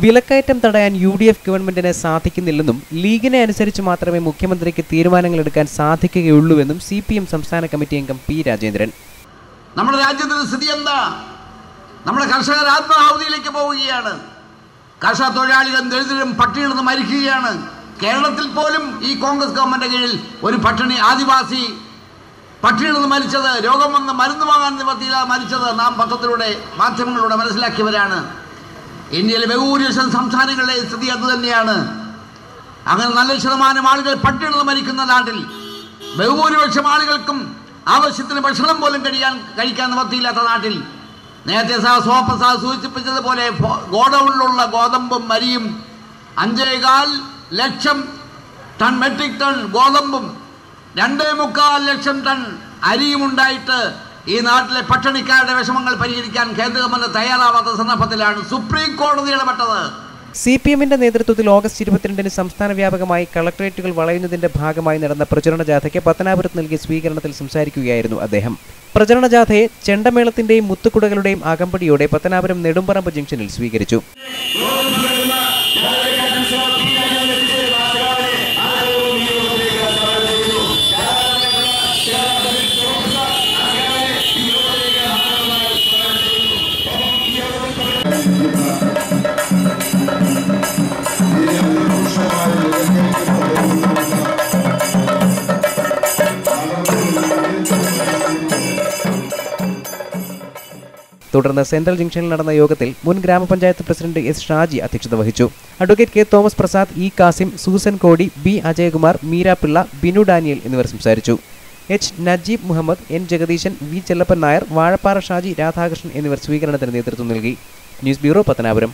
വിലക്കയറ്റം തടയാൻ UDF ഗവൺമെന്റിനെ സാധിക്കുന്നില്ലെന്നും ലീഗിനെ അനുസരിച്ച് മാത്രമേ മുഖ്യമന്ത്രിക്ക് തീരുമാനങ്ങൾ എടുക്കാൻ സാധിക്കുകയുള്ളൂവെന്നും CPM സംസ്ഥാന കമ്മിറ്റി അംഗം P. രാജേന്ദ്രൻ. നമ്മുടെ രാജ്യത്തിന്റെ സ്ഥിതി എന്താ? നമ്മുടെ കർഷകർ ആത്മാഹുതിയിലേക്ക് പോവുകയാണ്. കർഷക തൊഴിലാളികൾ ദരിദ്രരും പട്ടിണിയിൽ മരിക്കുകയാണ്. കേരളത്തിൽ പോലും ഈ കോൺഗ്രസ് ഗവൺമെന്റ് കീഴിൽ ഒരു ആദിവാസി പട്ടിണിയിൽ മരിച്ചത്, രോഗം വന്ന് മരുന്ന് വാങ്ങാൻ നിവർത്തിയില്ലാതെ മരിച്ചത് നാം പത്രത്തിലൂടെ മാധ്യമങ്ങളിലൂടെ മനസ്സിലാക്കിയവരാണ്. ഇന്ത്യയിലെ ബഹുഭൂരിപക്ഷം സംസ്ഥാനങ്ങളിലെ സ്ഥിതി അതുതന്നെയാണ്. അങ്ങനെ നല്ല ശതമാനം ആളുകൾ പട്ടിണിയിൽ മരിക്കുന്ന നാട്ടിൽ ബഹുഭൂരിപക്ഷം ആളുകൾക്കും ആവശ്യത്തിന് ഭക്ഷണം പോലും കഴിക്കാൻ നിവർത്തിയില്ലാത്ത നാട്ടിൽ നേരത്തെ സൂചിപ്പിച്ചതുപോലെ ഗോഡൌണിലുള്ള ഗോതമ്പും അരിയും 5.25 ലക്ഷം ടൺ മെട്രിക് ടൺ ഗോതമ്പും 2.25 ലക്ഷം ടൺ അരിയും ഉണ്ടായിട്ട് ഈ നാട്ടിലെ പട്ടിണിക്കാരുടെ വിഷമങ്ങൾ പരിഹരിക്കാൻ കേന്ദ്ര ഗവൺമെന്റ് തയ്യാറാവാത്ത സന്ദർഭത്തിലാണ് സുപ്രീം കോടതി ഇടപെട്ടത്. CPMന്റെ നേതൃത്വത്തിൽ ഓഗസ്റ്റ് 22-ന് സംസ്ഥാന വ്യാപകമായി കളക്ടറേറ്റുകൾ വളയുന്നതിന്റെ ഭാഗമായി നടന്ന പ്രചരണ ജാഥയ്ക്ക് പത്തനാപുരത്ത് നൽകിയ സ്വീകരണത്തിൽ സംസാരിക്കുകയായിരുന്നു അദ്ദേഹം. പ്രചരണ ജാഥയെ ചെണ്ടമേളത്തിന്റെയും മുത്തുകുടകളുടെയും അകമ്പടിയോടെ പത്തനാപുരം നെടുമ്പറമ്പ് ജംഗ്ഷനിൽ സ്വീകരിച്ചു. തുടർന്ന് സെൻട്രൽ ജംഗ്ഷനിൽ നടന്ന യോഗത്തിൽ മുൻ ഗ്രാമപഞ്ചായത്ത് പ്രസിഡന്റ് S. ഷാജി അധ്യക്ഷത വഹിച്ചു. Advocate K. Thomas Prasad, E. Kasim, Susan Kodi, B. Ajayakumar, Meera Pillai, Binu Daniel എന്നിവർ സംസാരിച്ചു. H. നജീബ് മുഹമ്മദ്, N. ജഗദീശൻ, V. ചെല്ലപ്പൻ നായർ, വാഴപ്പാറ ഷാജി, രാധാകൃഷ്ണൻ എന്നിവർ സ്വീകരണത്തിന് നേതൃത്വം നൽകി. News bureau, Pathanapuram.